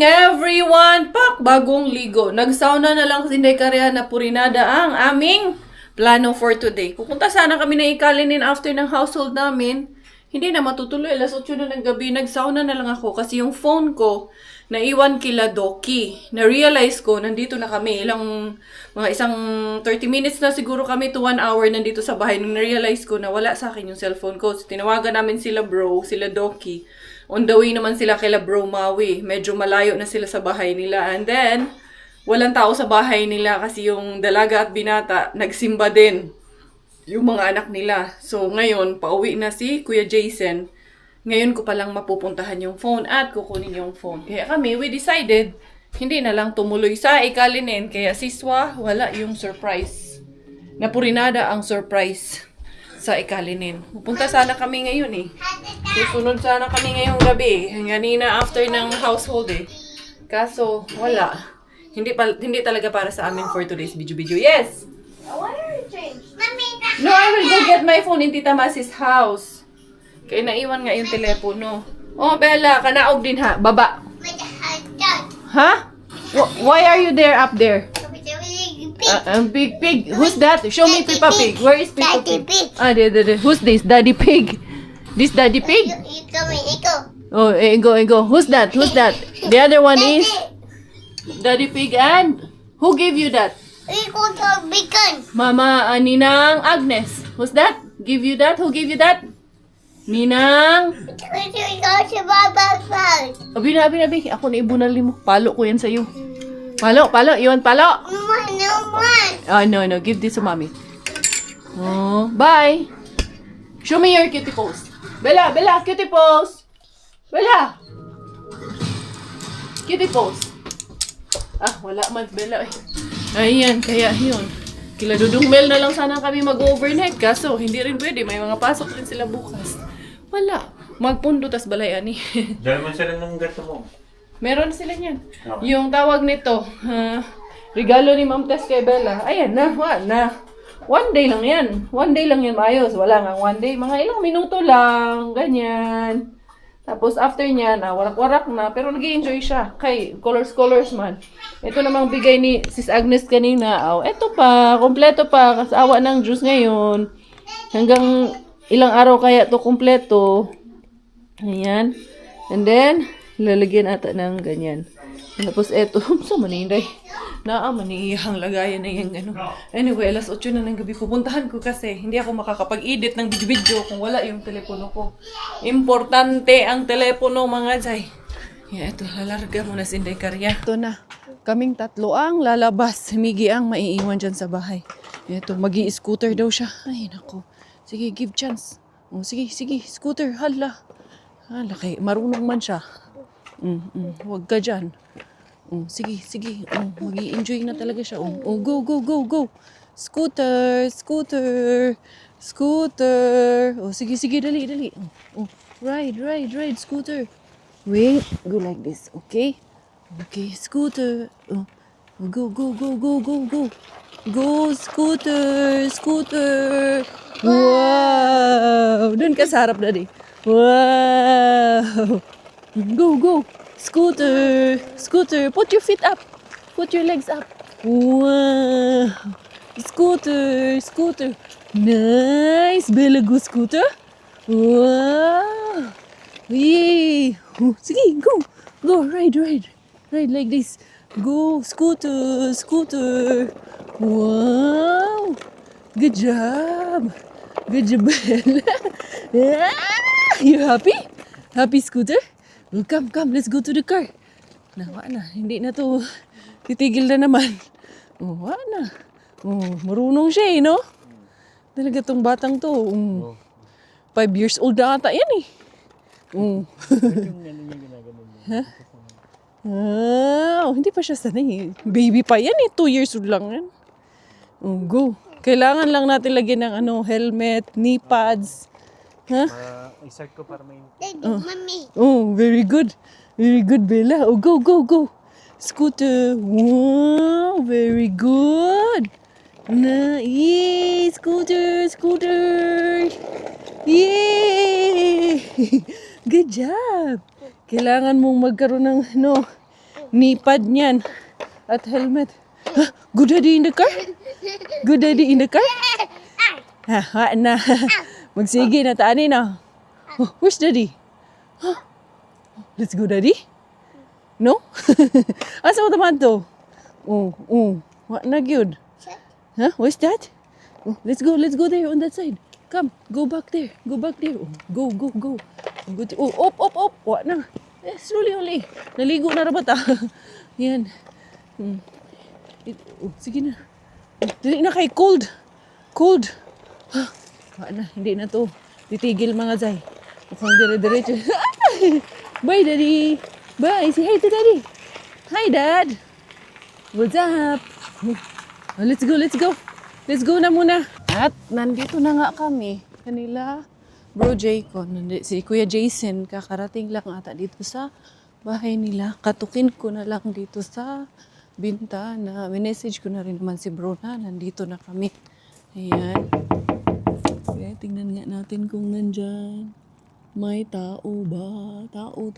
morning, everyone! Pak, bagong ligo. Nagsauna na lang si Inday Karya na purinada ang aming plano for today. Pupunta sana kami na ikalinin after ng household namin. Hindi na matutuloy. Alas 8 na ng gabi. Nagsauna na lang ako kasi yung phone ko naiwan kila Doki. Na-realize ko, nandito na kami. Mga isang 30 minutes na siguro kami to 1 hour nandito sa bahay. Nung na-realize ko na wala sa akin yung cellphone ko. So, tinawagan namin sila bro, sila Doki. On the way naman sila kila Bro Maui. Medyo malayo na sila sa bahay nila. And then, walang tao sa bahay nila kasi yung dalaga at binata nagsimba din yung mga anak nila. So, ngayon, pauwi na si Kuya Jason. Ngayon ko palang mapupuntahan yung phone at kukunin yung phone. Kaya kami, we decided, hindi na lang tumuloy sa ikalinin. Kaya siswa, wala yung surprise. Napurinada ang surprise sa ikalinin. Pupunta sana kami ngayon eh. Susunod sana kami ngayong gabi. Ganina after ng household eh. Kaso, wala. Hindi talaga para sa amin for today's video. Yes! Why are you changed? No, I will go get my phone in Tita Masi's house. Kaya naiwan nga yung telepono. Oh, Bella, kanaog din ha. Baba. Ha? Why are you there up there? Big pig. Who's that? Show me Peppa Pig. Where is Peppa Pig? Ah, there. Who's this? Daddy Pig. This Daddy Pig? Oh, go. Who's that? The other one is Daddy Pig and who gave you that? Mama, Ninang Agnes. Who's that? Give you that? Who gave you that? Ninang. Abi. Ako na ibunali mo. Palo ko yan sa'yo. Palo. You want palo? Oh, no. Give this to mommy. Oh, bye. Show me your cutie pose. Bella, cutie pose. Bella. Cutie pose. Ah, wala man, Bella. Ayan, kaya yun. Kila Dudong Mel na lang sana kami mag-overnight. Kaso, hindi rin pwede. May mga pasok rin sila bukas. Wala. Magpundo tas balayan eh. Diyan man sila ng gato mo. Meron sila niyan. Okay. Yung tawag nito, regalo ni Ma'am Tess kay Bella. Ayan na. One day lang yan. Maayos. Wala nga one day. Mga ilang minuto lang. Ganyan. Tapos after niyan, warak-warak na. Pero nag-i-enjoy siya. Kay colors man. Ito namang bigay ni Sis Agnes kanina. Ito pa. Kompleto pa. Kasawa ng juice ngayon. Hanggang ilang araw kaya to kompleto. Ayan. And then, lalagyan ata ng ganyan. Tapos eto, sa maninday. Manihang lagayan na yung ano. Anyway, alas 8 na ng gabi. Pupuntahan ko kasi hindi ako makakapag-edit ng video kung wala yung telepono ko. Importante ang telepono mga jay. Ito, lalarga muna si Inday Karya. Ito na. Kaming tatlo ang lalabas. Migi ang maiiwan dyan sa bahay. Ito, magi-scooter daw siya. Ay, nako. Sige, give chance. Sige, scooter. Hala, kay marunong man siya. Huwag ka dyan. Sige. Magi-enjoy na talaga siya. Go. Scooter. Sige, dali. Ride, scooter. Wait, go like this, okay? Okay, scooter. Go. Go, scooter. Wow! Doon ka sa harap, Daddy. Wow! Go. Scooter. Put your feet up. Put your legs up. Wow. Scooter. Nice. Bella, go scooter. Wow. Yay. Sige, go. Ride like this. Go, scooter. Wow. Good job, Bella. You happy? Happy, scooter? Well, come, let's go to the car. Nawa na, hindi na to. Titigil na naman. Wala na. Marunong siya no? Talaga tong batang to. 5 years old na ata yan eh. Hindi pa siya sanay. Baby pa yan eh. 2 years old lang yan. Go. Kailangan lang natin lagyan ng helmet, knee pads. Ha? I-start ko para may... Mommy. Very good. Bella. Go. Scooter. Wow, very good. Yay, scooter. Yay! Good job. Kailangan mong magkaroon ng knee pad niyan. At helmet. Huh? Good daddy in the car? Good daddy in the car? Ha, na. Magsige na taani na. Oh, where's daddy? Huh? Let's go, daddy? No? Asa mo taman to? What na good? Huh? Where's that? Oh, let's go there on that side. Come, go back there. Go back there. Oh, go. Go to, up. What na? Slowly only. Naligo na rabat ah. Yan. Sige na. Dili na kay cold. Wala na, hindi na to. Titigil mga zay. Mukhang dire-diretso. Bye, daddy. Bye. Say hi to daddy. Hi, dad. What's up? Let's go. Let's go na muna. At nandito na nga kami. Kanila, Bro Jaycon. Si Kuya Jason, kakarating lang ata dito sa bahay nila. Katukin ko na lang dito sa bintana. Minessage ko na rin naman si Bro na nandito na kami. Ayan. Okay, tingnan nga natin kung nandyan. May tao ba? Tao.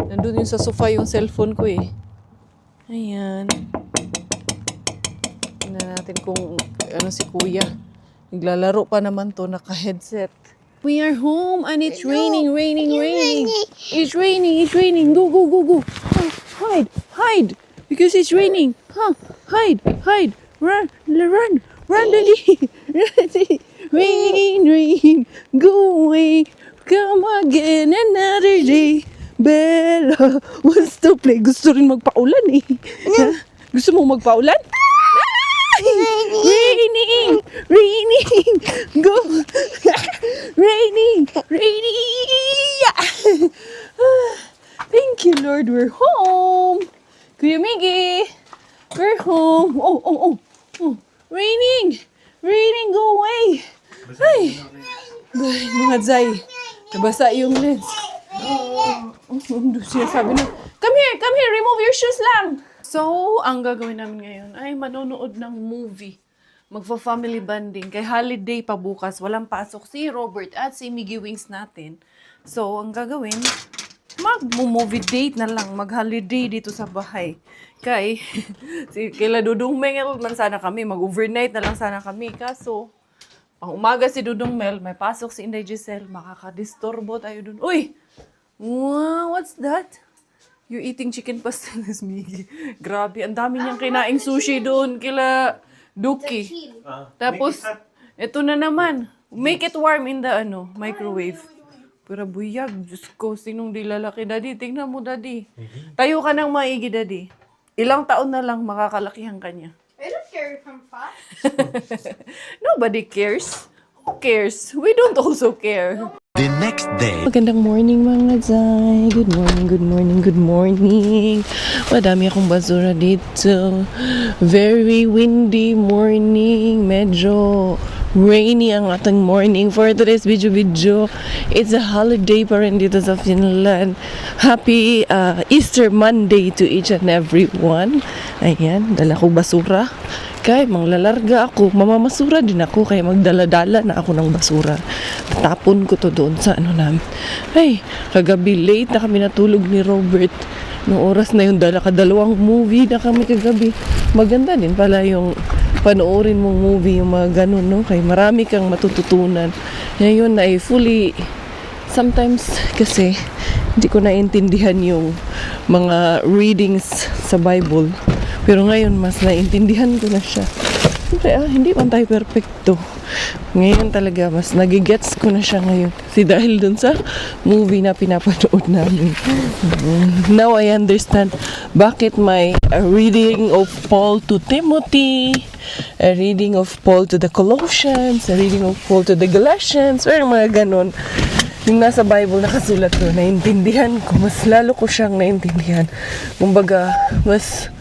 Nandun yung sa sofa yung cellphone ko eh. Ayan. Tingnan natin kung ano si Kuya. Naglalaro pa naman to, naka-headset. We are home and it's raining. It's raining. Go. Hide. Because it's raining. Hide. Run, daddy. Rain. Go away. Come again another day. Bella wants to play. Gusto rin magpaulan eh. Gusto mo magpaulan? Raining. Go. Raining. Thank you, Lord. We're home. Kuya Miggy, we're home. Oh. Raining. Go away. Ay. Mga zay. Nabasa yung lens. Sinasabi na, come here, remove your shoes lang. So, ang gagawin namin ngayon ay manonood ng movie. Magfa-family bonding. Kay holiday pa bukas, walang pasok si Robert at si Miggy Wings natin. So, ang gagawin, mag-movie date na lang, mag-holiday dito sa bahay. Kay, kila Dudong Mel man sana kami, mag-overnight na lang sana kami. Kaso, pang umaga si Dudong Mel, may pasok si Inday Giselle, makakadisturbo tayo dun. Uy! Wow, what's that? You're eating chicken pasteles, Miggy. Grabe, ang dami niyang kinaing sushi doon kila Duki. Tapos, ito na naman. Make it warm in the microwave. Pero buyag, Diyos ko, sinong di lalaki, daddy? Tingnan mo, daddy. Tayo ka ng maigi, daddy. Ilang taon na lang makakalakihan ka niya. I don't care if I'm fat. Nobody cares. Who cares? We don't also care. The next day. Magandang morning mga Zay. Good morning. Madami akong basura dito. Very windy morning. Medyo rainy ang ating morning for today's video. It's a holiday pa rin dito sa Finland. Happy Easter Monday to each and every one. Ayan, dala ko basura. Kaya manglalarga ako, mamamasura din ako, kaya magdala-dala na ako ng basura. Tatapon ko to doon sa namin. Ay, kagabi late na kami natulog ni Robert. Noong oras na yung kadalawang movie na kami kagabi. Maganda din pala yung panoorin mong movie, yung mga ganun, no? Kaya marami kang matututunan. Ngayon ay fully, sometimes kasi hindi ko naintindihan yung mga readings sa Bible. Pero ngayon, mas naintindihan ko na siya. Siyempre, hindi man tayo perfecto. Ngayon talaga, mas nagigets ko na siya ngayon. Kasi dahil dun sa movie na pinapanood namin. Now I understand bakit may a reading of Paul to Timothy, a reading of Paul to the Colossians, a reading of Paul to the Galatians, or mga ganon. Yung nasa Bible nakasulat ko, naintindihan ko. Mas lalo ko siyang naintindihan. Kumbaga, mas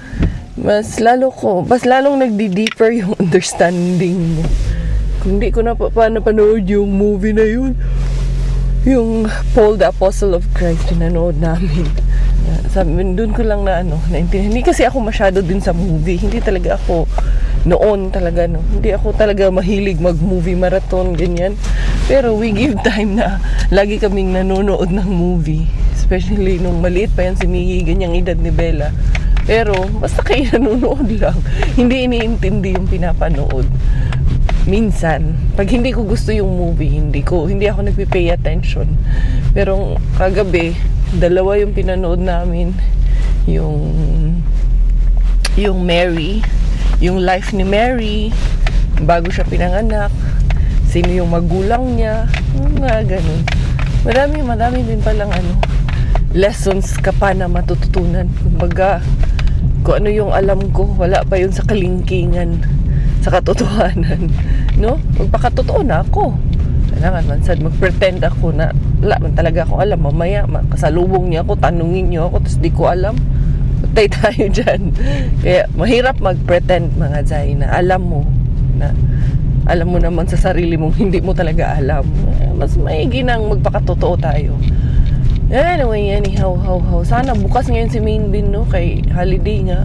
lalong nagdi-deeper yung understanding mo. Kung di ko na napanood yung movie na yun, yung Paul the Apostle of Christ, pinanood namin. Sabi, doon ko lang naintindihan. Hindi kasi ako masyado din sa movie. Hindi talaga ako noon talaga, no. Hindi ako talaga mahilig mag-movie marathon, ganyan. Pero we give time na lagi kaming nanonood ng movie. especially nung maliit pa yan si Miggy, ganyang edad ni Bella. Pero basta kayo nanonood lang, hindi iniintindi yung pinapanood. Minsan, pag hindi ko gusto yung movie, hindi ako nagpi-pay attention. Pero kagabi, dalawa yung pinanood namin, yung Mary, yung life ni Mary, bago siya pinanganak, sino yung magulang niya, mga ganun. Madami din palang lessons ka pa na matututunan. Kumbaga, kung ano yung alam ko, wala pa yun sa kalingkingan, sa katotohanan. No? Magpakatotoo na ako. Kailangan man sad mag-pretend ako na wala man talaga akong alam. Mamaya, kasalubong niya ako, tanungin niyo ako, tapos di ko alam. Patay tayo dyan. Kaya mahirap mag-pretend, mga Zay, na alam mo naman sa sarili mong hindi mo talaga alam. Mas maigi nang magpakatotoo tayo. Anyway, anyhow, sana bukas ngayon si Main Bin, no? Kay holiday nga.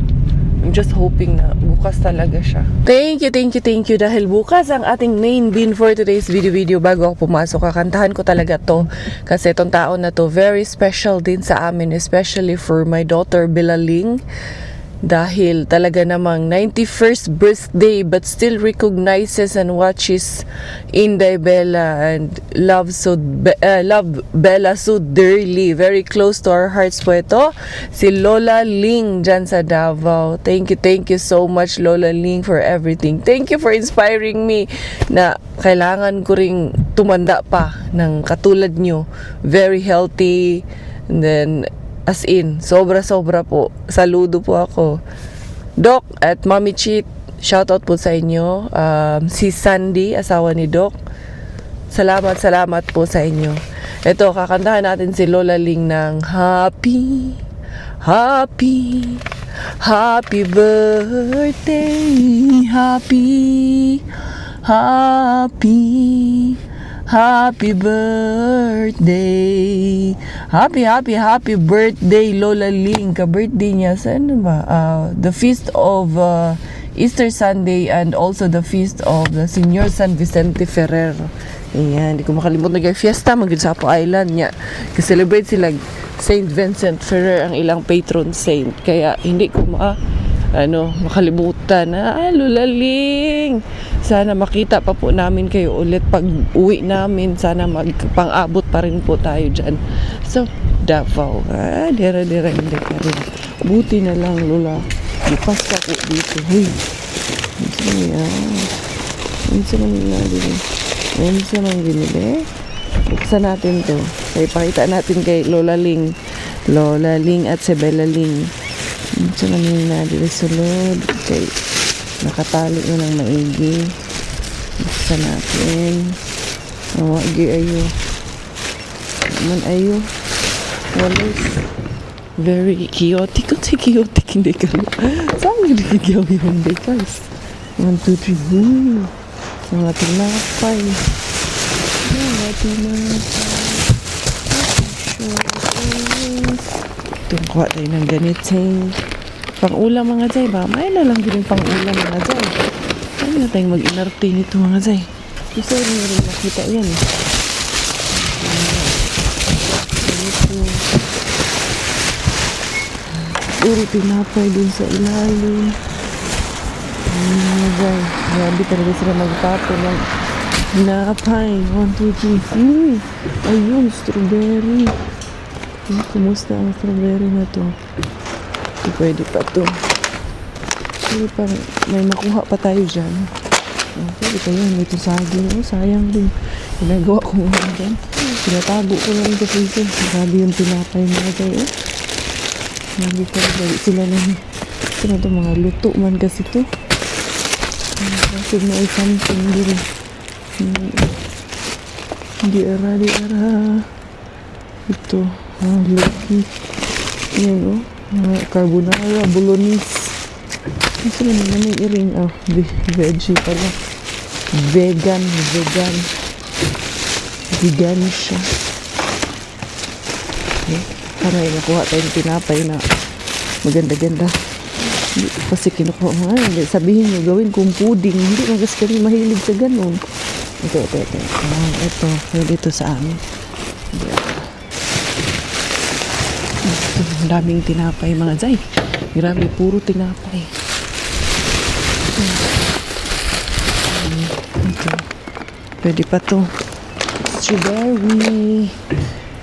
I'm just hoping na bukas talaga siya. Thank you dahil bukas ang ating Main Bin for today's video. Bago ako pumasok, kakantahan ko talaga to. Kasi itong tao na to, very special din sa amin, especially for my daughter, Bilaling. Dahil talaga namang 91st birthday but still recognizes and watches Inday Bella and love Bella so dearly. Very close to our hearts po ito. Si Lola Ling dyan sa Davao. Thank you so much, Lola Ling, for everything. Thank you for inspiring me na kailangan ko ring tumanda pa ng katulad nyo. Very healthy. And then as in, sobra-sobra po. Saludo po ako. Doc at Mommy Cheat, shoutout po sa inyo. Si Sandy, asawa ni Doc. Salamat po sa inyo. Ito, kakantahan natin si Lola Ling ng Happy birthday, happy birthday. Happy birthday, Lola Ling. Ka-birthday niya sa the feast of Easter Sunday and also the feast of the Señor San Vicente Ferrer. Ayan, di ko makalimutan na fiesta magiging sa Apo Island niya. Kasi-celebrate sila Saint Vincent Ferrer, ang ilang patron saint. Kaya hindi ko makalimutan na Lola Ling. Sana makita pa po namin kayo ulit pag uwi namin. Sana magpang-abot pa rin po tayo dyan. So, Davao. Dira hindi ka rin. Buti na lang, Lola. Bukas ka po dito. Hey. Minsan man ginili. Buksan natin to. Kaya pakita natin kay Lola Ling. Lola Ling at si Bella Ling. Minsan namin na dito sulod. Okay. Nakatali na ng maigi. Buksan natin. Awagi ayo. Man ayo. Walis. Very chaotic. Kung si chaotic, hindi ka lang. Saan yung nagigyaw yung day, guys? 1, 2, 3. Mga tinapay. Kuha tayo ng ganiteng pang-ulam, mga Zay ba? May na lang din pang-ulam, mga Zay. Ano na tayong mag-inarte nito, mga Zay? Gusto rin na rin nakita yan. Puro tinapay din sa ilalim. Mga Zay, grabe talaga sila magpapo ng tinapay. 1, 2, 3. Ayun, strawberry. Kumusta ang strawberry na to? Pwede pa to. Pwede pa, may makuha pa tayo dyan. Pwede pa yan. Ito saging. Sayang din. Ginagawa ko nga dyan. Pinatago ko lang kasi ito. Grabe yung tinapay mga tayo. Grabe pa rin. Sila na ito na to. Mga luto man kasi to. Kasi may something din. Di ara. Ito. Lucky. Yan carbonara, bolognese. Kasi naman may iring. Veggie pala. Vegan siya. Okay. Para nakuha tayong tinapay na maganda-ganda. Hindi kasi kinukuha. Sabihin nyo, gawin kong pudding. Hindi magas kami mahilig sa ganun. Ito. Ito, pwede ito sa amin. Ito, ang daming tinapay mga zay. Grabe, puro tinapay. Ito. Pwede pa to. Strawberry.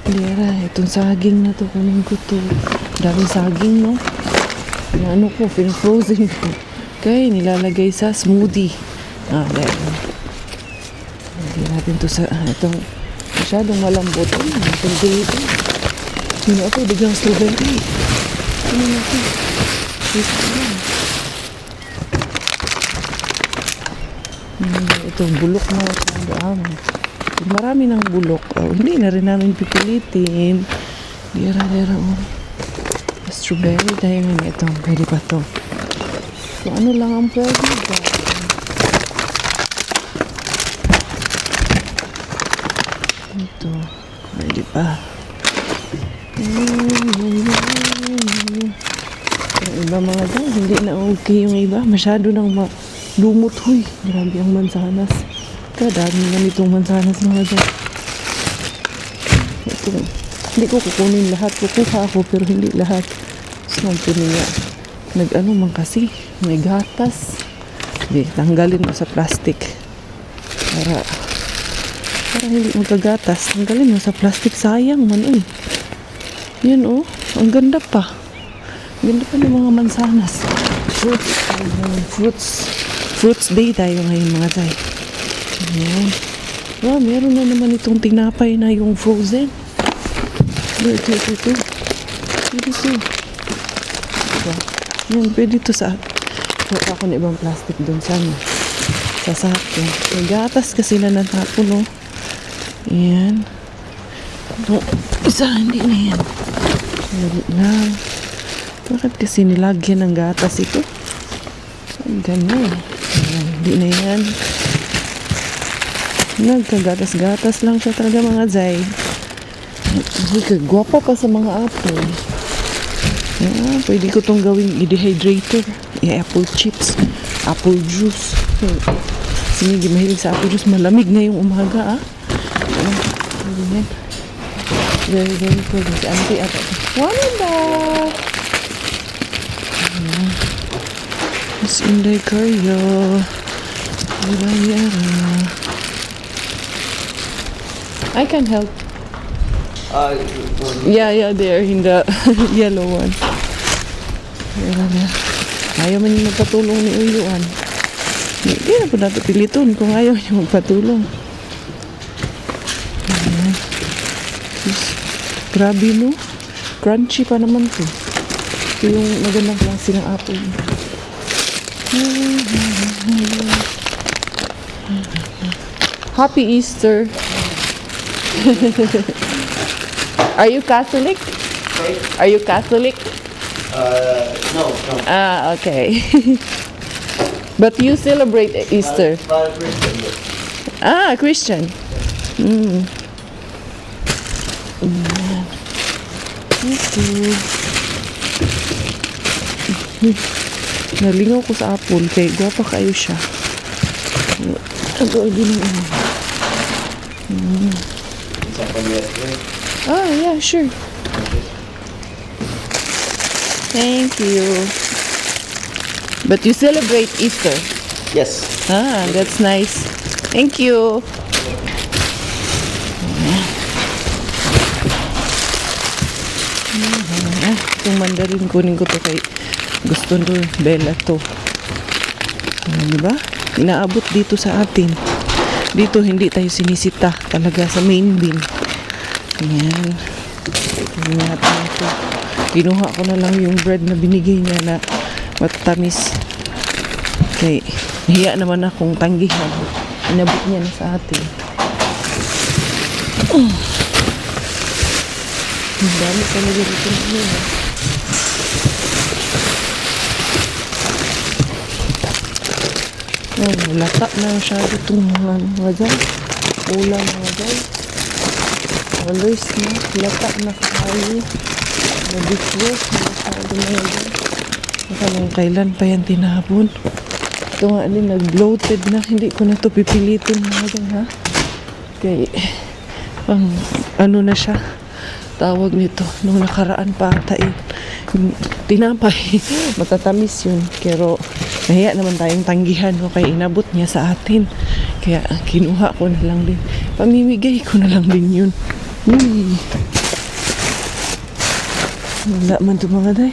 Dira, itong saging na to. Kunin ko to. Daming saging, no? Na ano ko, frozen ko. Okay, nilalagay sa smoothie. There. Lagyan natin to sa, itong masyadong malambot. Itong dito. Sino ako, biglang strawberry. Ano na ito? Ito lang. Itong bulok na masyado. Marami ng bulok. Hindi na rin namin pipilitin. Dira, oh. Strawberry tayo nga ito. Pwede pa to. So, ano lang ang pwede ba? Ito. Pwede pa. Yung iba mga daw, hindi na okay yung iba. Masyado nang lumot. Huy, grabe ang mansanas. Kadami na nitong mansanas mga daw. Ito. Hindi ko kukunin lahat. Kukuha ako pero hindi lahat. So, niya. Nag-ano man kasi. May gatas. Hindi, tanggalin mo sa plastic. Para hindi magkagatas. Tanggalin mo sa plastic. Sayang man eh. Yan oh. Ang ganda pa. Ang ganda pa ng mga mansanas. Fruits day tayo ngayon mga tay. Ayan. Wow, meron na naman itong tinapay na yung frozen. Ito. Pwede ito. Yan, pwede ito sa... Huwag ako na ibang plastic dun sa sako. May gatas kasi na natapon, oh. Yan. Ito, isa, hindi na yan. Hindi na. Bakit kasi nilagyan ng gatas ito? Ganyan. Yan, hindi na yan. Nagkagatas-gatas lang siya talaga mga zay. Gwapa pa sa mga apple. Pwede ko tong gawing i-dehydrator. Apple chips. Apple juice. Sige, mahilig sa apple juice. Malamig na yung umaga, Very, very good. Si auntie at Wanda! It's in the Korea. I can help. Yeah, there in the yellow one. Ayaw man yung magpatulong ni Uyuan. Hindi na po natin piliton kung ayaw niya magpatulong. Grabe no? Crunchy pa naman to. Ito yung magandang klase ng apple. Happy Easter! Are you Catholic? Sorry? Are you Catholic? No. Ah, okay. But you celebrate Easter? Christian, yes. Ah, Christian. Nalingaw ko sa apple kay gwapa kayo siya. Ito din ang Ah, yeah, sure. Thank you. But you celebrate Easter? Yes. Ah, that's nice. Thank you. Itong mandarin kunin ko to kay gusto nyo Bella to. Diba? Inaabot dito sa atin. Dito hindi tayo sinisita talaga sa main bin. Ayan. Tingnan natin ito. Kinuha ko na lang yung bread na binigay niya na matamis. Okay. Nahiya naman akong tanggihan. Inabot niya na sa atin. Ang dami talaga dito na lata na masyado itong mga dyan. Ulam mga dyan. Always na. Lata na kakayo. Nabitlos. Masyado na dyan. Nung kailan pa yan tinapon. Ito nga din nag-bloated na. Hindi ko na ito pipilitin mga dyan ha. Okay. Ano na siya. tawag nito, nung nakaraan pa ata yung tinapay. Matatamis yun. Pero nahiya naman tayong tanggihan o kaya inabot niya sa atin. Kaya kinuha ko na lang din. Pamimigay ko na lang din yun. Uy. Wala man ito mga day.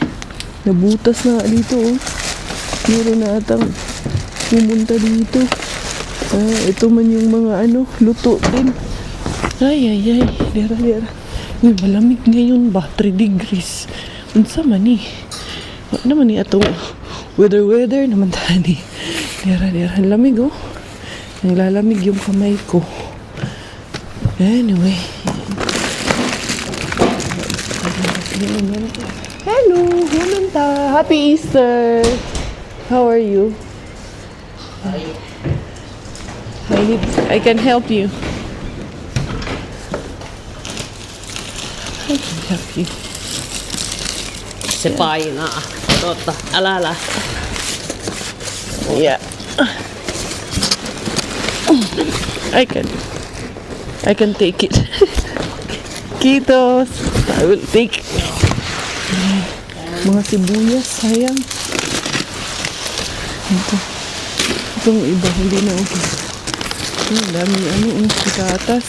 Nabutas na nga dito oh. Meron na atang pumunta dito. Ito man yung mga luto din. Ay. Dera. Uy, malamig ngayon ba? 3 degrees. Unsa man ni? Wala naman ni atong weather naman tani. Dera. Ang lamig oh. Naglalamig yung kamay ko. Anyway. Hello, Hunanta. Happy Easter. How are you? I can help you. I can help you. Se painaa. Totta, älä. Yeah. I can take it. Kitos. I will take. Mga sibuyas, sayang. Itong iba, hindi na okay. Ang daming patatas.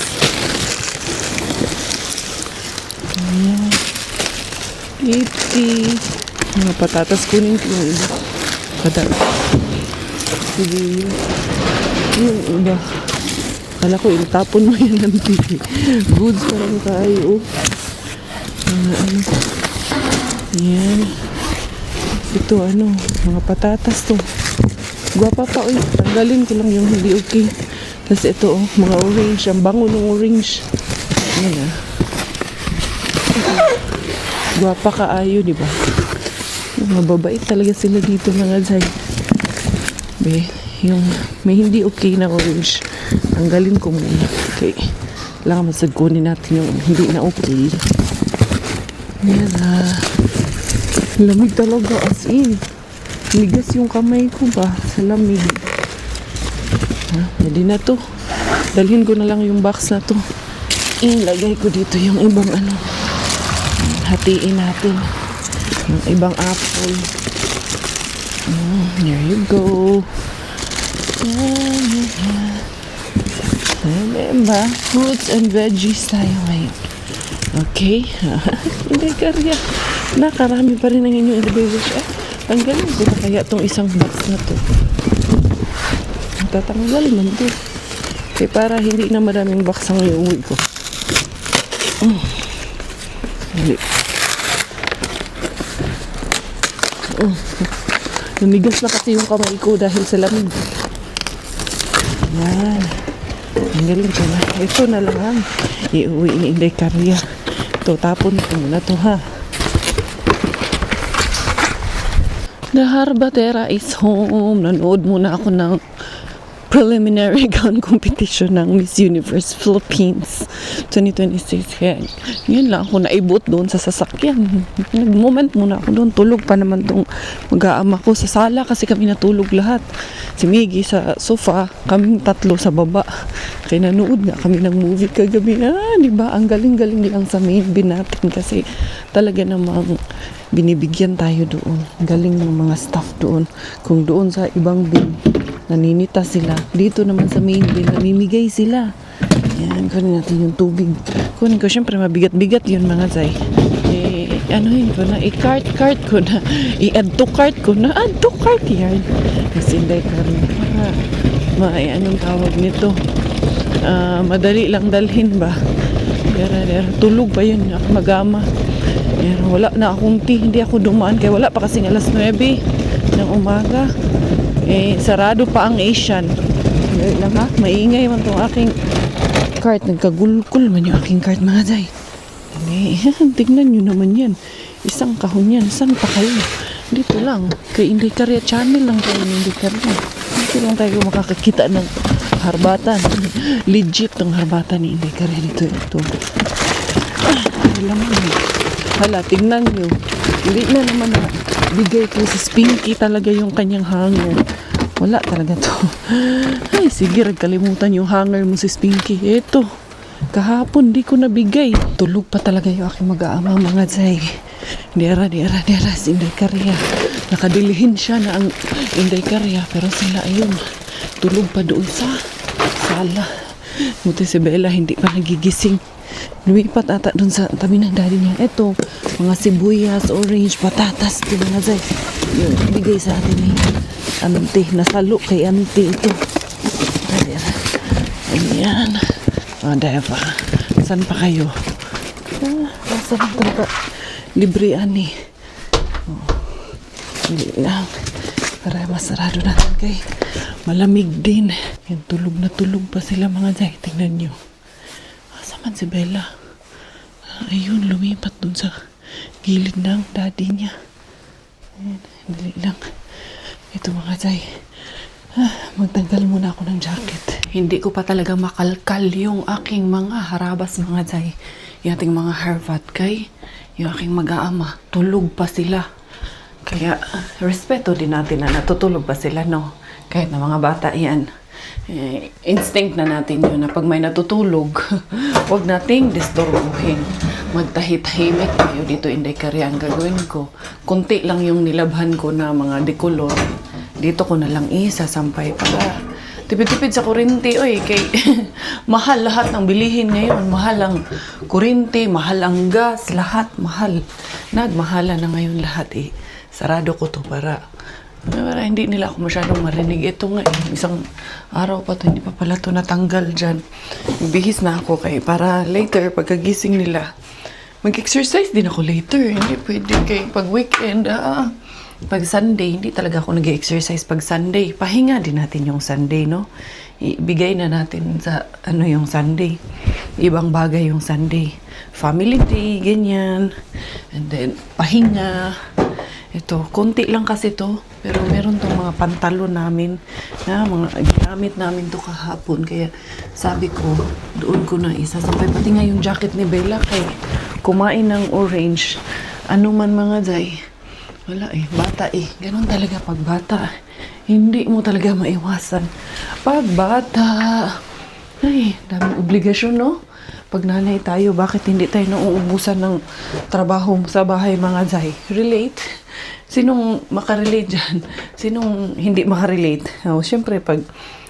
Ayan. 80. Mga patatas, kunin ko yung iba. Patatas. Sibuyas. Yung iba. Kala ko, itapon mo yan ng TV. Goods parang tayo. Yan. Ito mga patatas to. Guwapa pa tanggalin ko lang yung hindi okay. Tapos ito mga orange. Ang bango ng orange. Yan Guwapa kaayo, di ba? Mga babait talaga sila dito mga zay. Yung may hindi okay na orange. Tanggalin ko muna. Okay. Kailangan masagkunin natin yung hindi na okay. Yan lamig talaga as in. Ligas yung kamay ko ba sa lamig. Pwede na to. Dalhin ko na lang yung box na to. Ilagay ko dito yung ibang hatiin natin. Yung ibang apple. There you go. Remember, fruits and veggies tayo ngayon. Okay? Hindi karya. Nakarami pa rin ang inyong ilibigos. Tanggalin ko na kaya itong isang box na to. Tatanggal man to. Okay, para hindi na maraming box ang iuwi ko. Dali. Namigas na kasi yung kamay ko dahil sa lamig. Yan. Tanggalin ko na. Ito na lang. Iuwi ni Inday Karya. Ito, tapon ko muna to ha. The Harbatera is home. Nanood muna ako ng preliminary gown competition ng Miss Universe Philippines 2026. Kaya yun lang ako naibot doon sa sasakyan. Nag-moment muna ako doon. Tulog pa naman tong mag-aama ko sa sala kasi kami natulog lahat. Si Miggy sa sofa, kaming tatlo sa baba. Kaya nanood nga kami ng movie kagabi. Diba? Ang galing-galing lang sa main bin natin kasi talaga namang binibigyan tayo doon. Galing ng mga staff doon. Kung doon sa ibang bin, naninita sila. Dito naman sa main bin, namimigay sila. Yan, kunin natin yung tubig. Kunin ko, syempre mabigat-bigat yun mga zay. Yun ko na, i-cart ko na. I-add to cart ko na. Add to cart yan. Kasi hindi ka rin para anong tawag nito. Madali lang dalhin ba? Tulog pa yun. Ako mag-ama. Wala na akong tea. Hindi ako dumaan. Kaya wala pa kasing alas 9 ng umaga. Sarado pa ang Asian. Ngayon lang ha. Maingay man itong aking cart. Nagkagulkul man yung aking cart mga day. Tignan nyo naman yan. Isang kahon yan. Saan pa kayo? Dito lang. Kay Inday Karya channel lang tayo ng Inday Karya. Dito lang tayo makakakita ng harbatan. Legit ng harbatan ni Inday Karya dito. Ito. Hala, tignan nyo. Hindi na naman na bigay ko sa Spinky talaga yung kanyang hanger. Wala talaga to. Ay, sige, kalimutan yung hanger mo si Spinky. Ito. Kahapon di ko nabigay. Tulog pa talaga yung aking mag-aama mga zay. Dera, si Inday Karya. Nakadilihin siya na ang Inday Karya. Pero sila ayun, tulog pa doon sa sala. Buti si Bella hindi pa nagigising. Lumipat ata doon sa tabi ng daddy niya. Ito, mga sibuyas, orange, patatas. Ito mga zay. Yun, bigay sa atin ni auntie. Nasalo kay auntie ito. Ayan. O, Deva. Saan pa kayo? Nasa lang talaga. Libre ani. Hindi lang. Para masarado natin kay malamig din. Yan, tulog na tulog pa sila mga zay. Tingnan nyo. Asa man si Bella? Ayun, lumipat dun sa gilid ng daddy niya. Ayan, hindi lang. Ito mga zay. Magtanggal muna ako ng jacket. Hindi ko pa talaga makalkal yung aking mga harabas mga zay. Yung ating mga harvat kay yung aking mag-aama. Tulog pa sila. Kaya respeto din natin na natutulog pa sila, no? Kahit na mga bata yan. Instinct na natin yun na pag may natutulog, huwag nating disturbuhin. Magtahit-himik tayo dito, Inday Karya. Ang gagawin ko, kunti lang yung nilabhan ko na mga dekolor. Dito ko na lang isasampay para tipid-tipid sa kuryente. Oy, kay mahal lahat ng bilihin ngayon. Mahal ang kuryente, mahal ang gas, lahat mahal. Nagmahala na ngayon lahat eh. Sarado ko to para hindi nila ako masyadong marinig. Ito nga isang araw pa to, hindi pa pala to natanggal dyan. Bihis na ako kay para later pagkagising nila. Mag-exercise din ako later. Hindi pwede kay pag weekend, pag Sunday, hindi talaga ako nag-exercise pag Sunday. Pahinga din natin yung Sunday, no? Ibigay na natin sa yung Sunday. Ibang bagay yung Sunday. Family day, ganyan. And then, pahinga. Ito, konti lang kasi to. Pero meron tong mga pantalon namin na mga ginamit namin to kahapon. Kaya sabi ko, doon ko na isasampay. Pati nga yung jacket ni Bella kay kumain ng orange. Ano man mga zay. Wala eh, bata eh. Ganon talaga pag bata. Hindi mo talaga maiwasan. Pag bata, ay, daming obligasyon, no? Pag nanay tayo, bakit hindi tayo nauubusan ng trabaho sa bahay, mga zay? Relate? Sinong makarelate dyan? Sinong hindi makarelate? Siyempre, pag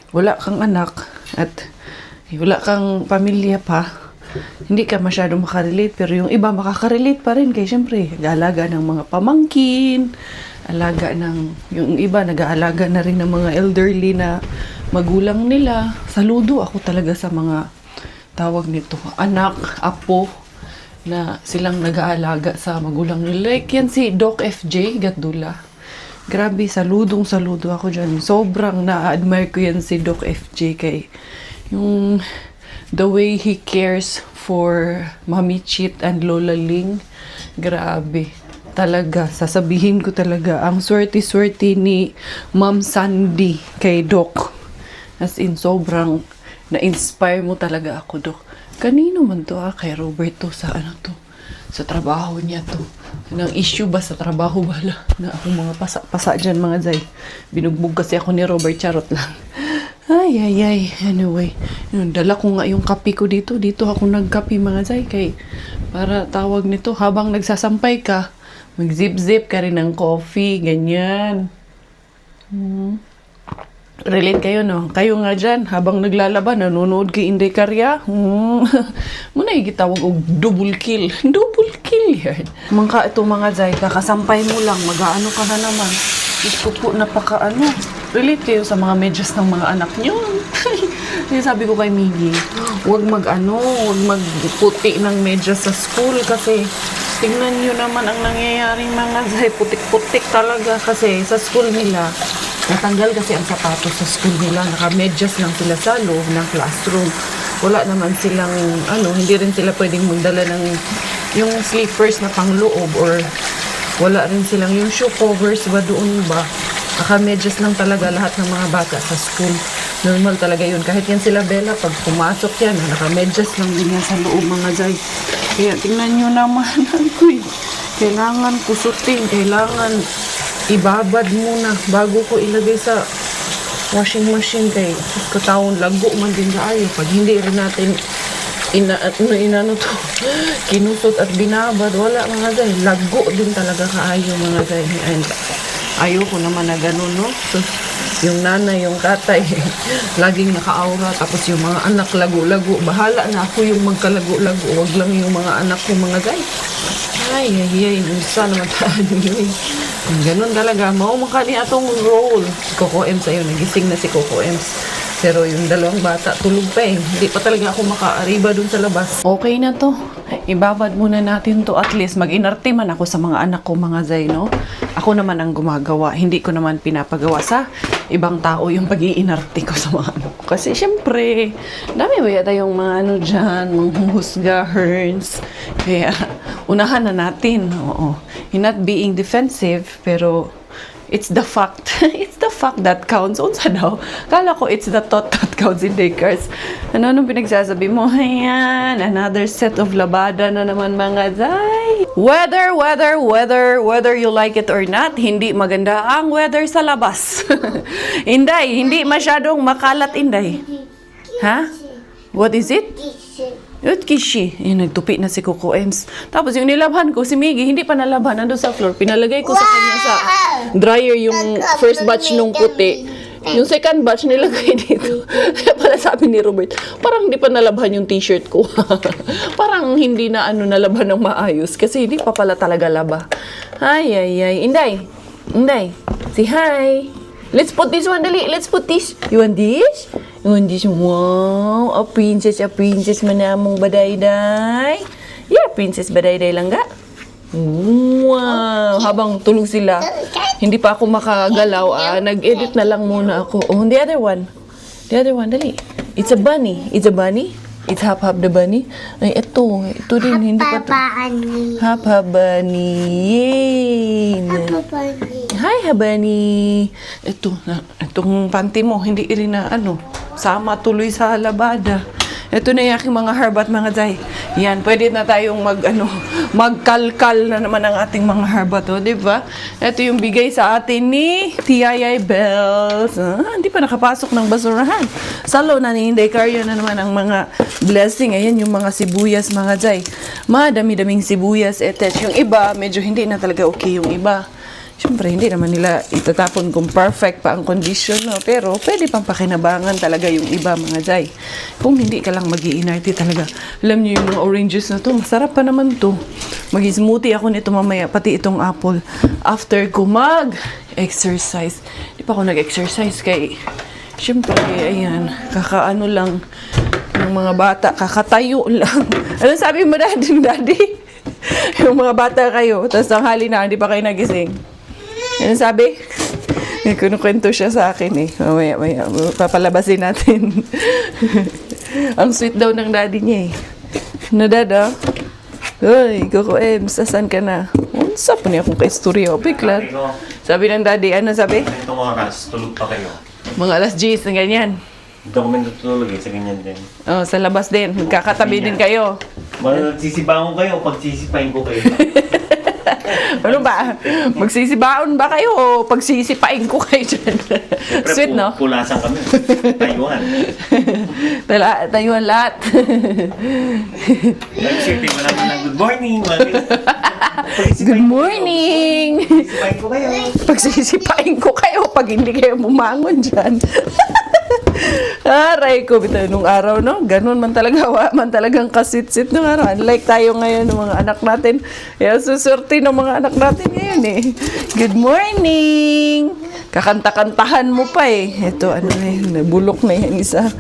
wala kang anak at wala kang pamilya pa, hindi ka masyado makarelate, pero yung iba makakarelate pa rin kaya syempre nag-aalaga ng mga pamangkin, yung iba nag-aalaga na rin ng mga elderly na magulang nila. Saludo ako talaga sa mga tawag nito, anak, apo na silang nag-aalaga sa magulang nila. Like yan si Doc FJ Gatdula. Grabe, saludo ako dyan. Sobrang na-admire ko yan si Doc FJ kay yung the way he cares for Mami Chit and Lola Ling. Grabe. Talaga, sasabihin ko talaga, ang swerte-swerte ni Ma'am Sandy kay Doc. As in, sobrang na-inspire mo talaga ako, Doc. Kanino man to kay Roberto sa sa trabaho niya to. Anong issue ba sa trabaho bala? Na akong mga pasa dyan mga zay. Binugbog kasi ako ni Robert, charot lang. Ay. Anyway, dala ko nga yung kape ko dito. Dito ako nagkape mga zay. Kay, para tawag nito, habang nagsasampay ka, mag-zip-zip ka rin ng coffee. Ganyan. Relate kayo, no? Kayo nga dyan, habang naglalaba, nanonood kay Inday Karya. Muna igitawag og double kill. Double kill yan. Ito mga zay, kakasampay mo lang, mag-aano ka na naman. Gusto po napaka-ano. Relate kayo sa mga medyas ng mga anak nyo. Kaya sabi ko kay Miggy, huwag magputi ng medyas sa school kasi tingnan nyo naman ang nangyayaring mga zay, putik-putik talaga kasi sa school nila. Natanggal kasi ang sapatos sa school nila. Naka-medyas lang sila sa loob ng classroom. Wala naman silang, hindi rin sila pwedeng magdala ng yung slippers na pangloob or wala rin silang yung shoe covers ba doon ba. Naka-medyas lang talaga lahat ng mga bata sa school. Normal talaga yun. Kahit yan sila Bella, pag pumasok yan, naka-medyas lang din yan sa loob mga zay. Kaya tingnan nyo naman ako. Kailangan kusutin, kailangan ibabad muna bago ko ilagay sa washing machine kay katawon lago man din kaayo pag hindi rin natin inano to, kinusot at binabad. Wala mga day. Lago din talaga kaayo mga day. And ayoko naman na ganun, no? So, yung nanay, yung tatay, laging naka-aura. Tapos yung mga anak, lago-lago. Bahala na ako yung magkalago-lago. Wag lang yung mga anak ko, mga day. Ay, isa naman tayo yun. Ganun talaga. Maumaka niya atong role. Si Coco Ems ayun. Nagising na si Coco Ems. Pero yung dalawang bata, tulog pa eh. Hindi pa talaga ako makaariba dun sa labas. Okay na to. Ibabad muna natin to. At least mag-inarte man ako sa mga anak ko, mga Zay, no? Ako naman ang gumagawa. Hindi ko naman pinapagawa sa ibang tao yung pag-iinarte ko sa mga anak ko. Kasi syempre, dami ba yata yung mga ano dyan, mga husgahers. Kaya, unahan na natin. Oo. You're not being defensive, pero it's the fact. It's the fact that counts. Unsa daw? Kala ko it's the thought that counts in daycares. Anong pinagsasabi mo? Ayan, another set of labada na naman mga Zay. Whether you like it or not, hindi maganda ang weather sa labas. Inday, hindi masyadong makalat, Inday. Ha? What is it? Yut kishi. Yung nagtupi na si Coco Ems. Tapos yung nilabhan ko, si Miggy, hindi pa nalabhan. Nandun sa floor. Pinalagay ko sa kanya sa dryer yung first batch nung puti. Yung second batch nilagay dito. Kaya pala sabi ni Robert, parang hindi pa nalabhan yung t-shirt ko. Parang hindi na nalabhan ng maayos. Kasi hindi pa pala talaga laba. Ay. Inday. Say hi. Let's put this one, dali. Let's put this. You want this? You want this? Wow. A princess manamong badayday. Yeah, princess badayday lang ga. Wow. Habang tulog sila, hindi pa ako makagalaw. Nag-edit na lang muna ako. Oh, the other one. The other one, dali. It's a bunny. It's a bunny. It's Hap the bunny. Ay, ito din. Hindi pa to. Hap bunny. Yay! Hi, Habani. Itong panty mo, hindi rin na sama tuloy sa labada. Ito na yung aking mga herb at mga Zay. Yan, pwede na tayong magkalkal na naman ang ating mga herb at, di ba? Ito yung bigay sa atin ni T.I.I. Bells. Hindi pa nakapasok ng basurahan. Salo na ni Inday Caryo na naman ang mga blessing. Ayan yung mga sibuyas, mga Zay. Madami-daming sibuyas. Yung iba, medyo hindi na talaga okay yung iba. Siyempre, hindi naman nila itatapon kung perfect pa ang condition, no? Pero, pwede pang pakinabangan talaga yung iba, mga Zay. Kung hindi ka lang mag-iinarte talaga. Alam niyo yung mga oranges na to, masarap pa naman to. Mag-smoothie ako nito mamaya, pati itong apple. After ko mag-exercise. Di pa ako nag-exercise kay, siyempre, ayan, kakaano lang ng mga bata, kakatayo lang. Ano sabi mo, daddy? Yung mga bata kayo, tapos tanghali na, hindi pa kayo nagising. Ano sabi? Kinukwento siya sa akin eh. Maya, papalabasin natin. Ang sweet daw ng daddy niya eh. Na dada? Uy, Coco Ems, asan ka na? Unsa pa niya akong ka-istorya? Bigla. Sabi ng daddy, ano sabi? Itong oras, tulog pa kayo. Mga alas 10 na ganyan. Dito kami natutulog sa ganyan din. Oh, sa labas din. Magkakatabi din kayo. Magsisibangon kayo, pagsisipain ko kayo. Ano ba? Magsisibaon ba kayo o pagsisipain ko kayo dyan? Sweet, no? Pulasan kami. Tayuan. Tayuan lahat. Nag-shifting mo naman ng good morning. Good morning! Pagsisipain ko kayo. Pagsisipain ko kayo pag hindi kayo bumangon dyan. Aray ko, bitaw nung araw, no? Ganun man talaga, man talagang kasit-sit nung araw. Unlike tayo ngayon ng mga anak natin. Kaya susurti ng mga anak natin ngayon eh. Good morning! Kakanta-kantahan mo pa eh. Ito, nabulok na yan isa.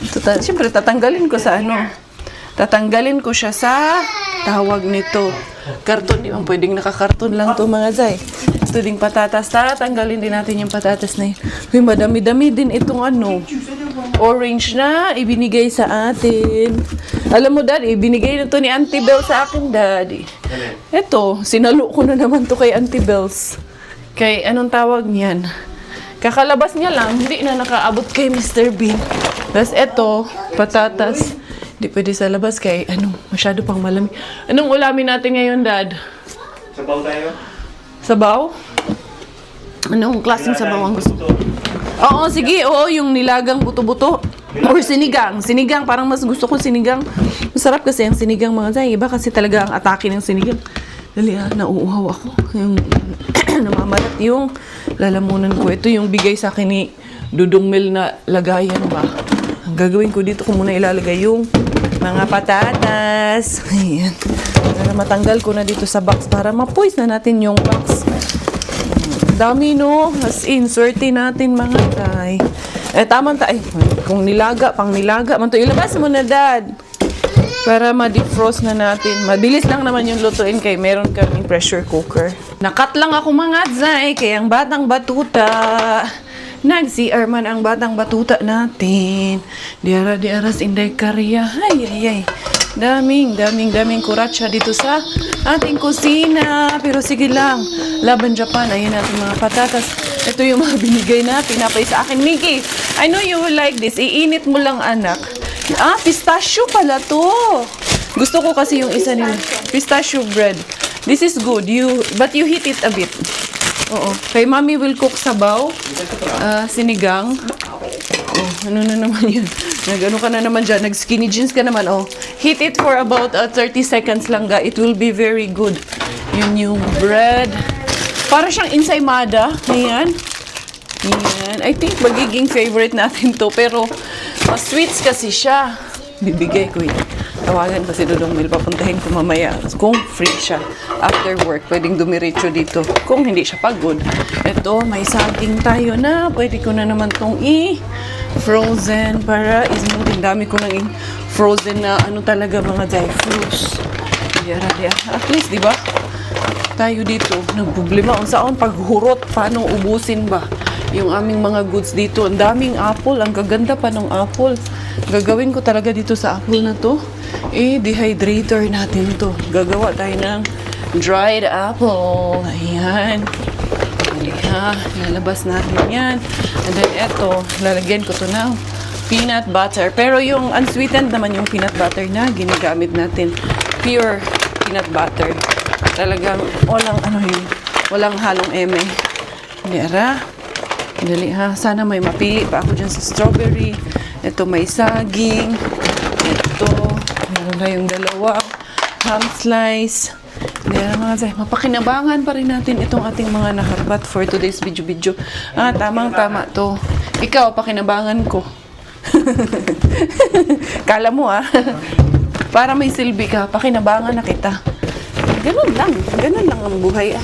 Ito, siyempre, tatanggalin ko sa tatanggalin ko siya sa tawag nito. Karton, di man pwedeng nakakarton lang to mga Zay. Ito ding patatas. Tatanggalin din natin yung patatas na yun. Uy, madami-dami din itong orange na ibinigay sa atin. Alam mo, Daddy, ibinigay na to ni Auntie Belle sa akin, Daddy. Ito, sinalo ko na naman to kay Auntie Belle's. Kay, anong tawag niyan? Kakalabas niya lang, hindi na nakaabot kay Mr. Bean. Tapos ito, patatas. Hindi pwede sa labas kay, masyado pang malamig. Anong ulamin natin ngayon, Dad? Sabaw tayo? Sabaw? Anong klaseng sabaw ang gusto? Oo, sige. Oo, yung nilagang buto-buto. Or sinigang. Sinigang, parang mas gusto ko sinigang. Masarap kasi ang sinigang mga zay. Iba kasi talaga ang atake ng sinigang. Dali nauuhaw ako. Yung namamalat yung lalamunan ko. Ito yung bigay sa akin ni Dudong Mel na lagayan ba. Ang gagawin ko dito ko muna ilalagay yung mga patatas. Ayan. Para matanggal ko na dito sa box para mapoise na natin yung box. Dami no. As in, swerte natin mga zay. Tama ay, kung nilaga, pang nilaga. Man to, ilabas mo na, Dad. Para ma-defrost na natin. Mabilis lang naman yung lutuin kay meron kaming pressure cooker. Nakat lang ako mga zay, kaya ang batang batuta. Nag-CR man ang batang batuta natin. Diara-diaras inday karya. Ay. Daming kuratsa dito sa ating kusina. Pero sige lang. Laban Japan. Ayan natin mga patatas. Ito yung mga binigay na pinapay sa akin. Mickey, I know you will like this. Iinit mo lang, anak. Pistachio pala to. Gusto ko kasi yung isa nila. Pistachio bread. This is good. But you heat it a bit. Oo. Kay mommy will cook sabaw. Sinigang. Ano na naman yun? Nag-ano ka na naman dyan? Nag-skinny jeans ka naman. Heat it for about 30 seconds lang ga. It will be very good. Yun yung bread. Para siyang ensaymada. Ayan. I think magiging favorite natin to. Pero, mas sweets kasi siya. Bibigay ko yun. Tawagan ko si Dudong Mel. Papuntahin ko mamaya. Kung free siya. After work, pwedeng dumiretso dito. Kung hindi siya pagod. Ito, may saging tayo na. Pwede ko na naman tong frozen para ismoothing. Dami ko nang frozen na ano talaga mga dry fruits. At least, di ba? Tayo dito, nagproblema kung saan paghurot, paano ubusin ba yung aming mga goods dito. Ang daming apple, ang gaganda pa ng apple. Gagawin ko talaga dito sa apple na to, dehydrator natin to. Gagawa tayo ng dried apple. Ayan. Lalabas natin yan. And then eto, lalagyan ko to ng peanut butter. Pero yung unsweetened naman yung peanut butter na ginagamit natin. Pure peanut butter. Talagang walang halong eme. Dali ha. Sana may mapili pa ako dyan sa strawberry. Ito may saging. Ito, meron na yung dalawa. Ham slice. Mapakinabangan pa rin natin itong ating mga naharbat for today's video. Tamang-tama to. Ikaw, pakinabangan ko. Kala mo para may silbi ka, pakinabangan na kita. Ganun lang ang buhay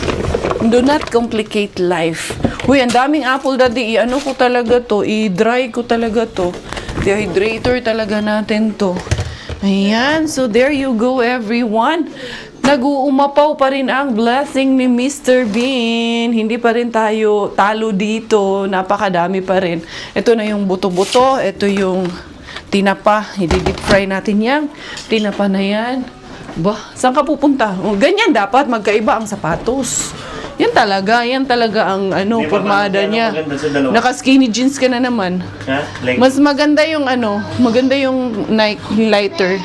Do not complicate life. Uy, ang daming apple, Daddy. I-ano ko talaga to. I-dry ko talaga to. Dehydrator talaga natin to. Ayan. So, there you go, everyone. Nag-uumapaw pa rin ang blessing ni Mr. Bean. Hindi pa rin tayo talo dito. Napakadami pa rin. Ito na yung buto-buto. Ito yung tinapa. I-deep fry natin yan. Tinapa na yan. Saan ka pupunta? Ganyan dapat. Magkaiba ang sapatos. Yan talaga ang pormada niya. Naka-skinny jeans ka na naman. Mas maganda yung lighter.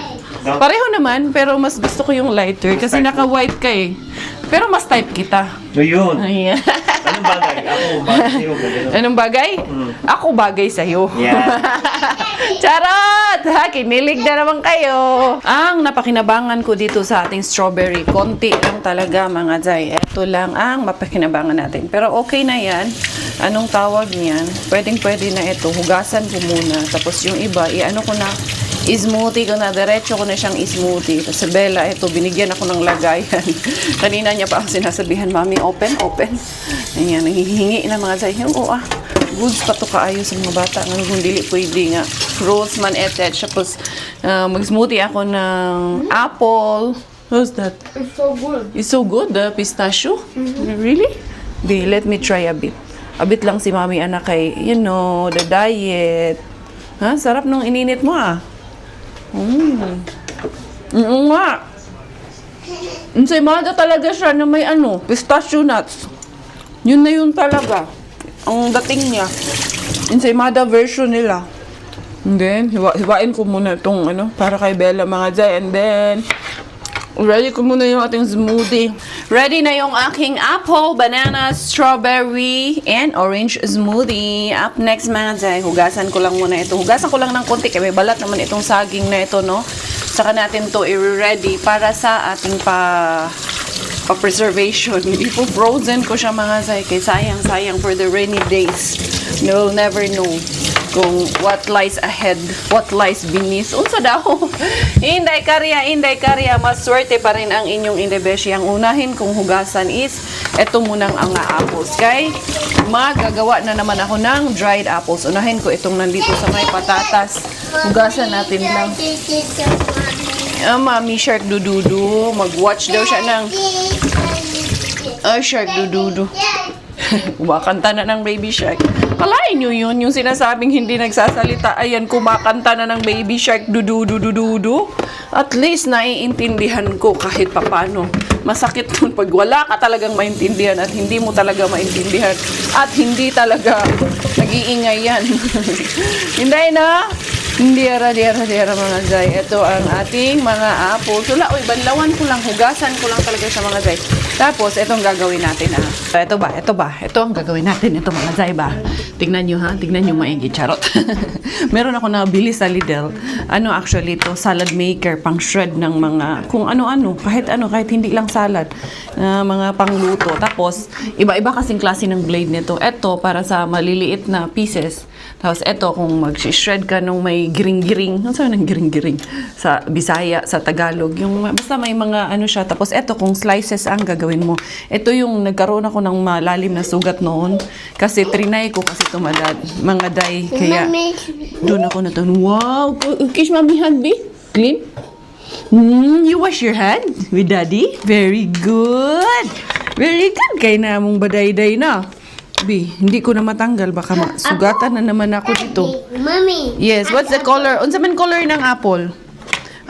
Pareho naman, pero mas gusto ko yung lighter kasi naka-white ka eh. Pero mas type kita. Yun. Ayan. Anong bagay? Ako bagay sa'yo. Anong bagay? Ako bagay sa'yo. Yeah. Charot! Kinilig na naman kayo. Ang napakinabangan ko dito sa ating strawberry, konti lang talaga mga Jai. Ito lang ang mapakinabangan natin. Pero okay na yan. Anong tawag niyan? Pwedeng-pwede na ito. Hugasan ko muna. Tapos yung iba, i-ano ko na, smoothie ko na, diretso ko na siyang smoothie. Tapos sa Bella, ito, binigyan ako ng lagayan. Kanina niya pa ang sinasabihan, Mami, open. Ayan, nanghihingi na mga Jai. Goods pa to kaayo sa mga bata. Kung dili pwede nga. Fruits man, etc. Tapos, mag-smoothie ako ng apple. What's that? It's so good. It's so good, the pistachio? Really? Let me try a bit. A bit lang si Mami anak kay, the diet. Sarap nung ininit mo Oo nga. Ensaymada talaga siya na may pistachio nuts. Yun na yun talaga. Ang dating niya. Ensaymada version nila. And then, hiwain ko muna itong para kay Bella mga Jai. And then, Ready ko muna yung ating smoothie. Ready na yung aking apple, banana, strawberry, and orange smoothie. Up next mga Zay, hugasan ko lang muna ito. Hugasan ko lang ng konti kaya may balat naman itong saging na ito, no? Saka natin to i-ready para sa ating pa-preservation. Hindi po frozen ko siya mga Zay. Kaya sayang for the rainy days. You'll never know kung what lies ahead, what lies beneath. Unsa daw? Inday karya, maswerte pa rin ang inyong indebeshi. Ang unahin kong hugasan is eto munang ang apples. Kay magagawa na naman ako ng dried apples. Unahin ko itong nandito sa may patatas. Hugasan natin lang. Mami Shark Dududu. Mag-watch daw siya ng Shark Dududu. Kumakanta na ng Baby Shark. Kalain nyo yun, yung sinasabing hindi nagsasalita. Ayan, kumakanta na ng Baby Shark. Dudududududu. At least naiintindihan ko kahit papano. Masakit nun pag wala ka talagang maintindihan at hindi mo talaga maintindihan. At hindi talaga nag-iingay yan. Hindi na. Hindi ara mga Zay. Ito ang ating mga apples. Wala, banlawan ko lang, hugasan ko lang talaga sa mga Zay. Tapos, itong gagawin natin Ito ba? Ito ang gagawin natin. Ito mga Zay ba? Tignan nyo Tignan nyo maigi. Charot. Meron ako nabili sa Lidl. Actually ito, salad maker, pang shred ng mga, kung ano-ano, kahit hindi lang salad. Mga pangluto. Tapos, iba-iba kasing klase ng blade nito. Ito, para sa maliliit na pieces. Tapos, ito, kung mag-shred ka nung may giring-giring. Ano saan ng giring-giring? Sa Bisaya, sa Tagalog. Yung, basta may mga siya. Tapos, ito, kung slices ang gagawin mo. Ito yung nagkaroon ako ng malalim na sugat noon. Kasi trinay ko kasi ito mga day. Kaya, doon ako na wow! Kiss mommy hand, be? Clean? You wash your hand with daddy? Very good! Very good! Kaya na mong baday-day na. Bi, hindi ko na matanggal. Baka sugatan na naman ako dito. Mommy. Yes, what's the color? Unsa man color ng apple?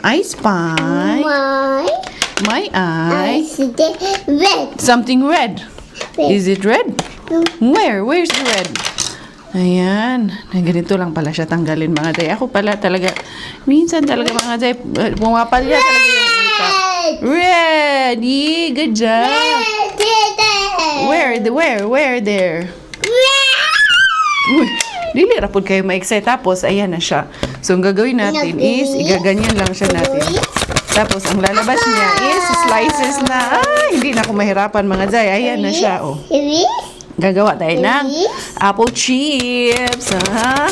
I spy. My eye. Red. Something red. Is it red? Where? Where's the red? Ayan. Ganito lang pala siya tanggalin mga day. Ako pala talaga, minsan talaga mga day, pumapalya talaga yung utak. Red! Yee, good job! Where there? Uy, dili rapod kayo ma-excite. Tapos, ayan na siya. So, ang gagawin natin is, igaganyan lang siya natin. Tapos, ang lalabas niya is slices na, hindi na ako mahirapan mga Zay. Ayan na siya, oh. Gagawa tayo ng apple chips, ha?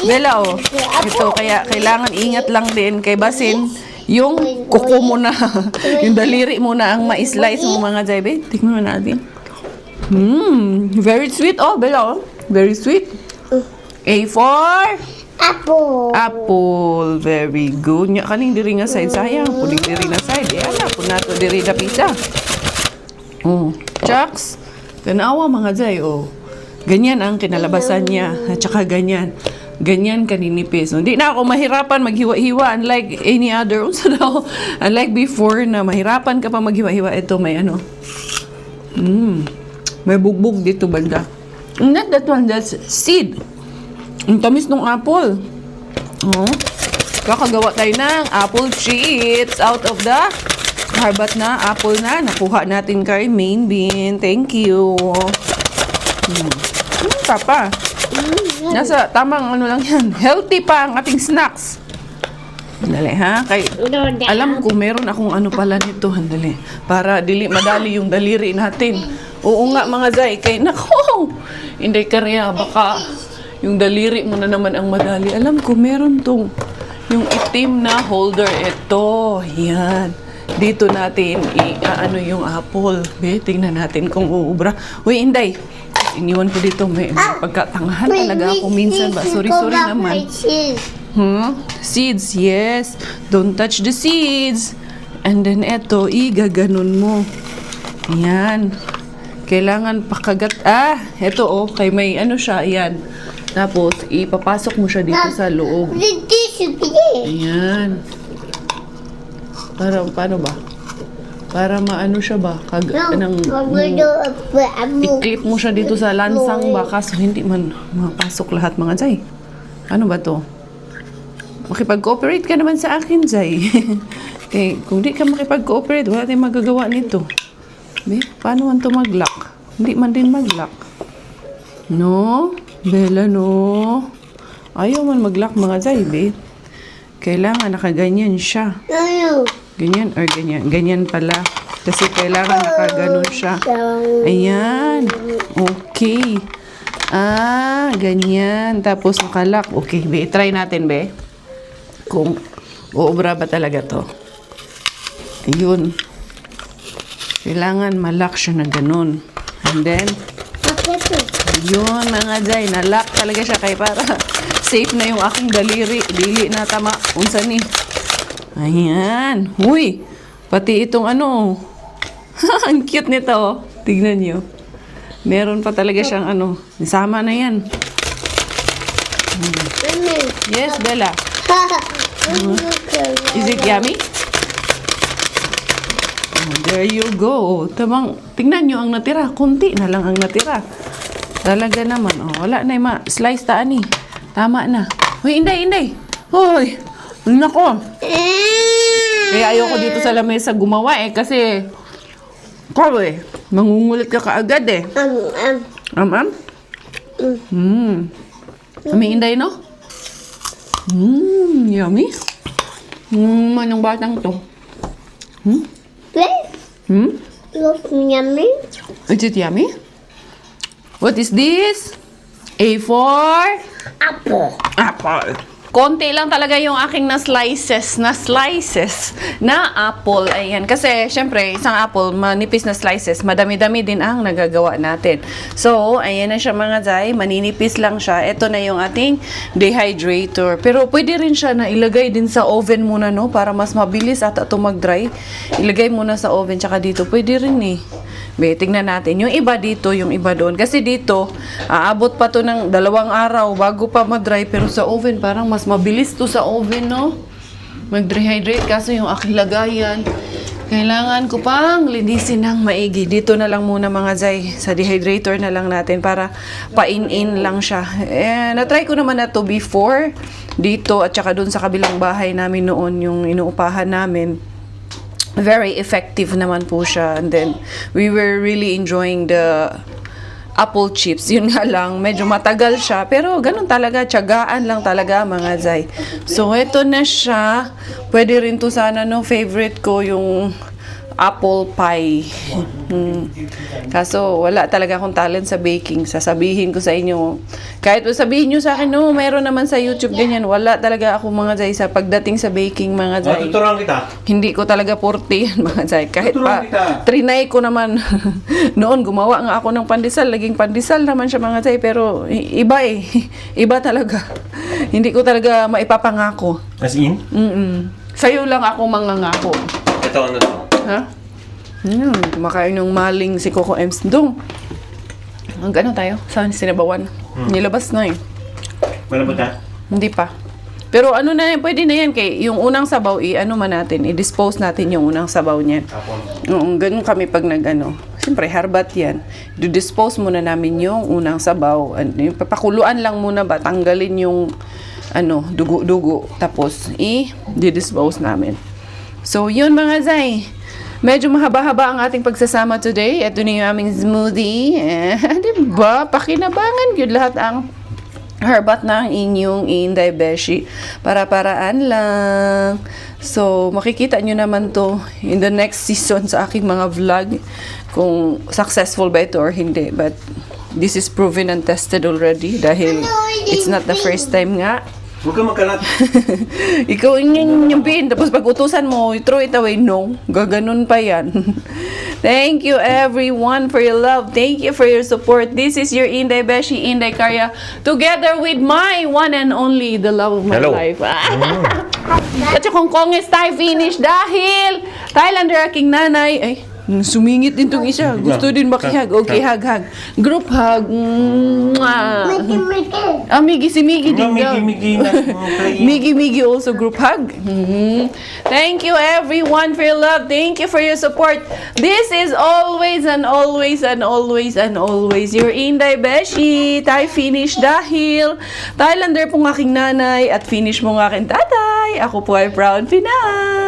Bella, oh. Ito, kaya kailangan ingat lang din kay basin yung kuko mo na, yung daliri mo na ang ma-slice mo mga Zay. Tingnan mo natin. Very sweet, oh, Bella, oh. Very sweet. A for? Apple. Very good. Nya kaning diri nga side. Sayang po diri na side. Ala po nato diri na pizza. Chucks. Tanawa mga Zay, oh. Ganyan ang kinalabasan niya. At saka ganyan. Ganyan kaninipis. Hindi na ako mahirapan maghiwa-hiwa unlike any other. Unlike before na mahirapan ka pa maghiwa-hiwa. Ito may may bugbog dito banda. Not that one, that's seed. Ang tamis ng apple. Kakagawa tayo ng apple chips out of the harbat na apple na nakuha natin kay main bean. Thank you. Papa. Nasa tamang lang yan. Healthy pa ang ating snacks. Dali ha. Kay, alam ko meron akong pala nito. Dali. Para dili madali yung daliri natin. Oo nga mga Zay. Kay nako. Hindi karya. Baka yung daliri mo na naman ang madali. Alam ko meron tong yung itim na holder. Ito. Yan. Dito natin yung apple. Tingnan natin kung uubra. Uy, Inday. Iniwan ko dito. May pagkatangahan talaga ako minsan ba. Sorry naman. Seeds, yes. Don't touch the seeds. And then eto, igaganon mo. Yan. Kailangan pakagat. Eto oh, kay may siya. Yan. Tapos, ipapasok mo siya dito sa loob. Ayan. Paano ba? Para maano siya ba? I-clip mo siya dito sa lansang ba? Kaso hindi man mapasok lahat mga Zay. Ano ba to? makipag-cooperate ka naman sa akin, Zay. Eh, kung di ka makipag-cooperate, wala tayong magagawa nito. Be, paano man ito mag-lock? Hindi man din mag-lock. No? Bella, no? Ayaw man mag-lock mga Zay, be. Kailangan nakaganyan siya. No. Ganyan or ganyan. Ganyan pala. Kasi kailangan nakaganon siya. Ayan. Okay. Ah, ganyan. Tapos nakalock. Okay, be. Try natin, be. Kung uubra ba talaga to. Ayun. Kailangan malak siya na ganun. And then, yun mga Zay, nalock talaga siya kay para safe na yung aking daliri. Dili na tama. Unsa ni? Ayan. Huy! Pati itong ano. Ang cute nito. Oh. Tignan nyo. Meron pa talaga siyang ano. Nisama na yan. Yes, Bella. Is it yummy? Oh, there you go. Tamang, tingnan nyo ang natira. Kunti na lang ang natira. Talaga naman. Oh, wala na yung slice taan eh. Tama na. Uy, inday. Hoy! Nako. Kaya ayoko dito sa lamesa gumawa eh. Kasi, mangungulit ka kaagad eh. Kami inday, no? Yummy. Anong batang to? Look yummy. Is it yummy? What is this? A for? Apple. Apple. Konti lang talaga yung aking na slices na apple. Ayan. Kasi, syempre, isang apple, manipis na slices, madami-dami din ang nagagawa natin. So, ayan na siya mga Zay. Maninipis lang siya. Ito na yung ating dehydrator. Pero, pwede rin siya na ilagay din sa oven muna, no? Para mas mabilis at ito mag-dry. Ilagay muna sa oven, tsaka dito. Pwede rin eh. Be, tingnan natin. Yung iba dito, yung iba doon. Kasi dito, aabot pa to ng 2 araw bago pa mag-dry. Pero sa oven, parang mas mabilis to sa oven, no? Mag-dehydrate. Kaso yung aking lagayan, kailangan ko pang linisin ng maigi. Dito na lang muna mga Zay. Sa dehydrator na lang natin para pain-in lang siya. Eh, na-try ko naman na to before. Dito at saka doon sa kabilang bahay namin noon, yung inuupahan namin. Very effective naman po siya. And then, we were really enjoying the apple chips. Yun nga lang, medyo matagal siya. Pero, ganun talaga. Tiyagaan lang talaga, mga Zay. So, ito na siya. Pwede rin to sana, no? Favorite ko yung apple pie. Kaso, wala talaga akong talent sa baking. Sasabihin ko sa inyo. Kahit sabihin nyo sa akin, no, meron naman sa YouTube ganyan. Wala talaga ako mga Zay sa pagdating sa baking, mga Zay. Tuturuan kita. Hindi ko talaga porte yan, mga Zay. Kahit Tuturuan pa, kita. trinay ko naman. Noon, gumawa nga ako ng pandesal. Laging pandesal naman siya, mga Zay. Pero, iba eh. Iba talaga. Hindi ko talaga maipapangako. As in? Sa'yo lang ako mangangako. Ito, ano to? Ha? Kumakain ng maling si Coco Ems. Dong. Ang ano tayo? Saan sinabawan? Nilabas na eh. Malambot na? Hindi pa. Pero ano na yan, pwede na yan. Kay yung unang sabaw, ano man natin, i-dispose natin yung unang sabaw niyan. Oo, ganun kami pag nag-ano. Siyempre, harbat yan. I-dispose muna namin yung unang sabaw. Papakuluan lang muna ba? Tanggalin yung dugo-dugo. Tapos, i-dispose namin. So, yun mga Zay. Medyo mahaba-haba ang ating pagsasama today. Ito na yung aming smoothie. Diba? Pakinabangan yun lahat ang harbat ng inyong Inday Beshi. Para-paraan lang. So, makikita nyo naman to in the next season sa aking mga vlog. Kung successful ba ito or hindi. But, this is proven and tested already. Dahil it's not the first time nga. Huwag ka magkalat. Ikaw yung bin. Tapos pag utusan mo, you throw it away. No. Gaganon pa yan. Thank you everyone for your love. Thank you for your support. This is your Inday Beshi, Inday Karya. Together with my one and only, the love of my life. At yung Hong Kong is tayo finish dahil Thailander aking nanay. Ay, Sumingit din tong isa. Gusto din makihag. Okay, hug. Group hug. Mwah. Migi, si Migi din daw. Migi na playing. Migi also group hug. Thank you everyone for your love. Thank you for your support. This is always your Inday Beshi. Tayo finish dahil Thailander pong aking nanay at finish mo ng aking tatay. Ako po ay proud Pinay.